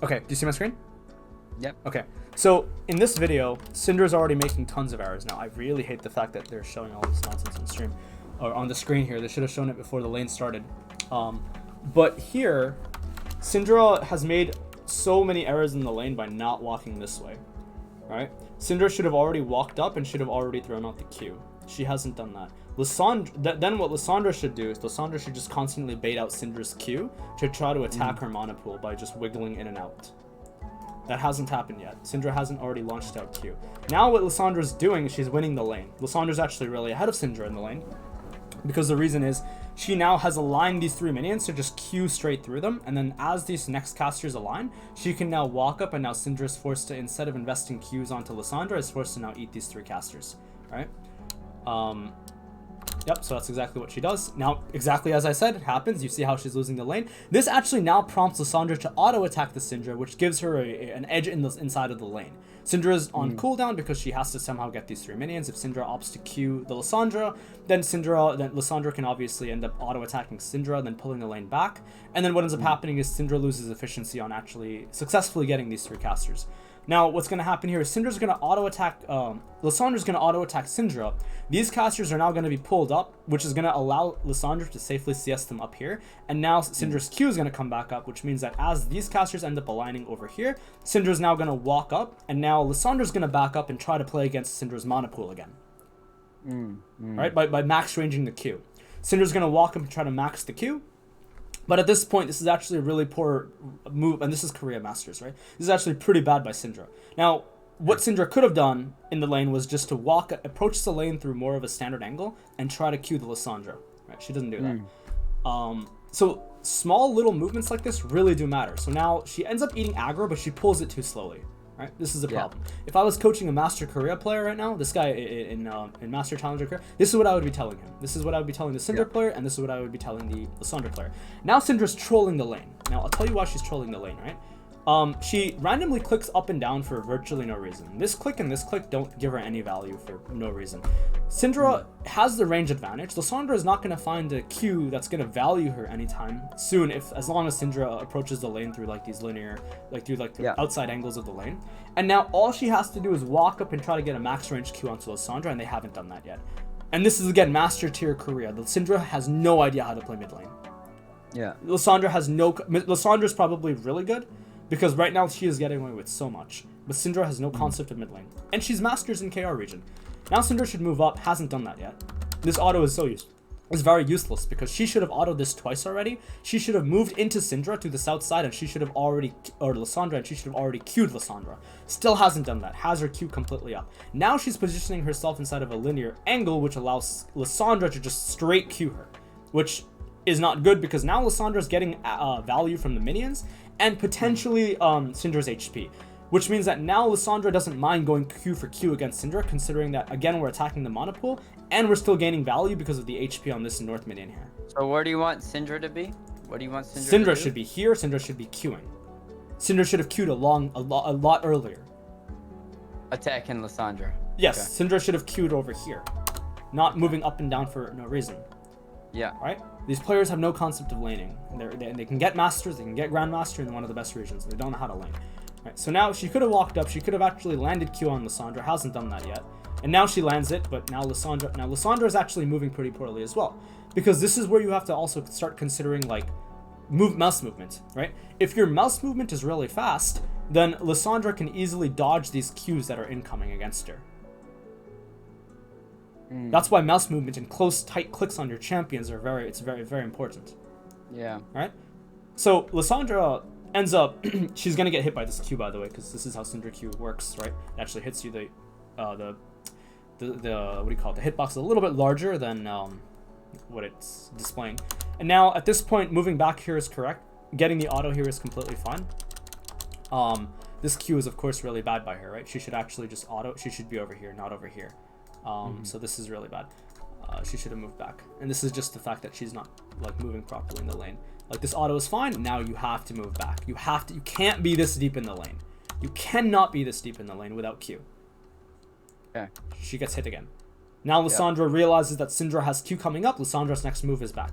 Okay, do you see my screen? Yep. Okay, so in this video, Syndra's already making tons of errors now. I really hate the fact that they're showing all this nonsense on stream, or on the screen here. They should have shown it before the lane started. But here, Syndra has made so many errors in the lane by not walking this way, right? Syndra should have already walked up and should have already thrown out the Q. She hasn't done that. Then what Lissandra should do is Lissandra should just constantly bait out Syndra's Q to try to attack her mana pool by just wiggling in and out. That hasn't happened yet. Syndra hasn't already launched out Q. Now what Lissandra's doing is she's winning the lane. Lissandra's actually really ahead of Syndra in the lane, because the reason is she now has aligned these 3 minions to just Q straight through them, and then as these next casters align, she can now walk up, and now Syndra is forced to, instead of investing Qs onto Lissandra, is forced to now eat these 3 casters, right? Yep, so that's exactly what she does. Now, exactly as I said, it happens. You see how she's losing the lane. This actually now prompts Lissandra to auto-attack the Syndra, which gives her an edge in the inside of the lane. Syndra is on cooldown because she has to somehow get these 3 minions. If Syndra opts to Q the Lissandra, then Lissandra can obviously end up auto-attacking Syndra, then pulling the lane back. And then what ends up happening is Syndra loses efficiency on actually successfully getting these 3 casters. Now, what's going to happen here is Syndra's going to auto-attack, Lissandra's going to auto-attack Syndra. These casters are now going to be pulled up, which is going to allow Lissandra to safely CS them up here. And now Syndra's Q is going to come back up, which means that as these casters end up aligning over here, Syndra's now going to walk up, and now Lissandra's going to back up and try to play against Syndra's mana pool again. Right? By max ranging the Q. Syndra's going to walk up and try to max the Q. But at this point, this is actually a really poor move, and this is Korea Masters, right? This is actually pretty bad by Syndra. Now, what Syndra could have done in the lane was just to approach the lane through more of a standard angle and try to Q the Lissandra, right? She doesn't do that. So small little movements like this really do matter. So now she ends up eating aggro, but she pulls it too slowly, right? This is the problem. If I was coaching a Master Korea player right now, this guy in Master Challenger Korea, this is what I would be telling him. This is what I would be telling the Syndra player, and this is what I would be telling the Lissandra player. Now Syndra's trolling the lane. Now I'll tell you why she's trolling the lane, right? She randomly clicks up and down for virtually no reason. This click and this click don't give her any value for no reason. Syndra has the range advantage. Lissandra is not going to find a Q that's going to value her anytime soon, as long as Syndra approaches the lane through like these linear, the outside angles of the lane. And now all she has to do is walk up and try to get a max range Q onto Lissandra, and they haven't done that yet. And this is again Master Tier Korea. The Syndra has no idea how to play mid lane. Yeah. Lissandra's probably really good, because right now she is getting away with so much. But Syndra has no concept of mid lane. And she's Masters in KR region. Now Syndra should move up, hasn't done that yet. This auto is very useless, because she should have autoed this twice already. She should have moved into Syndra to the south side, and she should have already, or Lissandra, and she should have already Q'd Lissandra. Still hasn't done that, has her Q completely up. Now she's positioning herself inside of a linear angle, which allows Lissandra to just straight Q her, which is not good, because now Lissandra's getting value from the minions, and potentially Syndra's HP. Which means that now Lissandra doesn't mind going Q for Q against Syndra, considering that, again, we're attacking the mana pool, and we're still gaining value because of the HP on this North minion here. So where do you want Syndra to be? What do you want Syndra to Syndra do? should be here, Syndra should be Qing. Syndra should have Q'd a lot earlier. Attacking Lissandra. Yes, Okay. Syndra should have Q'd over here. Not moving up and down for no reason. Yeah. Right? These players have no concept of laning. They can get Masters, they can get Grandmaster in one of the best regions. They don't know how to lane. Right, so now she could have walked up, she could have actually landed Q on Lissandra, hasn't done that yet. And now she lands it, but now Lissandra is actually moving pretty poorly as well. Because this is where you have to also start considering like mouse movement, right? If your mouse movement is really fast, then Lissandra can easily dodge these Qs that are incoming against her. That's why mouse movement and close, tight clicks on your champions are very, very important. Yeah. Right? So Lissandra ends up, she's gonna get hit by this Q, by the way, because this is how Syndra Q works, right? It actually hits you the what do you call it? The hitbox is a little bit larger than what it's displaying. And now at this point, moving back here is correct. Getting the auto here is completely fine. This Q is of course really bad by her, right? She should actually just auto. She should be over here, not over here. So this is really bad. She should have moved back. And this is just the fact that she's not like moving properly in the lane. Like this auto is fine. Now you have to move back. You can't be this deep in the lane. You cannot be this deep in the lane without Q. Okay. She gets hit again. Now Lissandra realizes that Syndra has Q coming up. Lissandra's next move is back.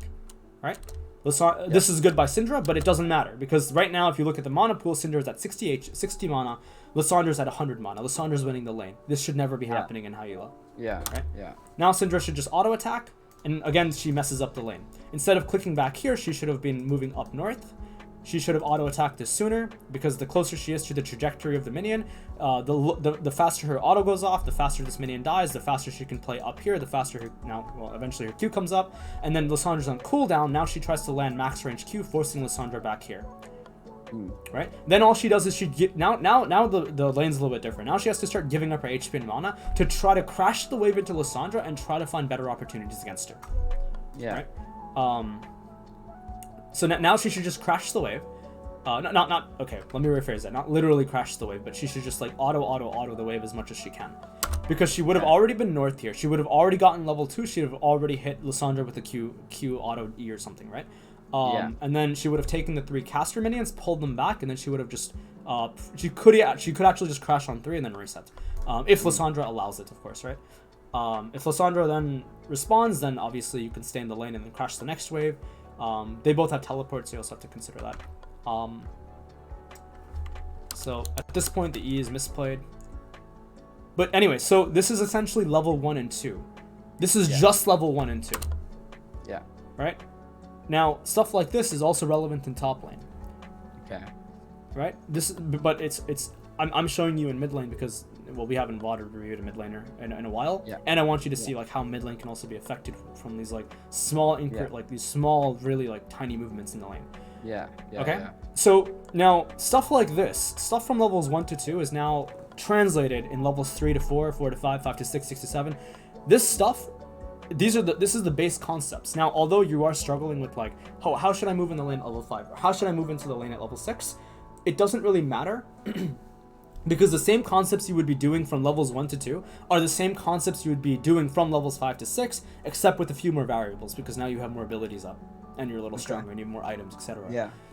Right? This is good by Syndra, but it doesn't matter because right now, if you look at the mana pool, Syndra is at 60 mana, Lissandra's at 100 mana. Lissandra's winning the lane. This should never be happening in Hyela. Yeah. Right? Yeah. Now Syndra should just auto attack, and again she messes up the lane. Instead of clicking back here, she should have been moving up north. She should have auto attacked this sooner because the closer she is to the trajectory of the minion, the faster her auto goes off, the faster this minion dies, the faster she can play up here, the faster eventually her Q comes up, and then Lissandra's on cooldown. Now she tries to land max range Q, forcing Lissandra back here. Right? Then all she does is now the lane's a little bit different. Now she has to start giving up her HP and mana to try to crash the wave into Lissandra and try to find better opportunities against her. Yeah. Right? So now she should just crash the wave. Not okay, let me rephrase that. Not literally crash the wave, but she should just like auto the wave as much as she can. Because she would have already been north here. She would have already gotten level 2. She would have already hit Lissandra with a Q auto E or something, right? And then she would have taken the 3 caster minions, pulled them back, and then she would have just she could actually just crash on 3 and then reset. If Lissandra allows it, of course, right? If Lissandra then responds, then obviously you can stay in the lane and then crash the next wave. They both have teleports, so you also have to consider that. So at this point, the E is misplayed. But anyway, so this is essentially level 1 and 2. This is just level 1 and 2. Yeah. Right? Now, stuff like this is also relevant in top lane. Okay. Right? I'm showing you in mid lane because, well, we haven't reviewed a mid laner in a while. Yeah. And I want you to see like how mid lane can also be affected from these like small these small, really like tiny movements in the lane. Yeah. Okay. Yeah. So now stuff like this, stuff from levels 1 to 2 is now translated in levels 3 to 4, 4 to 5, 5 to 6, 6 to 7. This stuff, this is the base concepts. Now, although you are struggling with like, oh, how should I move in the lane at level 5? Or how should I move into the lane at level 6? It doesn't really matter. Because the same concepts you would be doing from levels 1 to 2 are the same concepts you would be doing from levels 5 to 6, except with a few more variables, because now you have more abilities up, and you're a little stronger, and you have more items, etc. Yeah.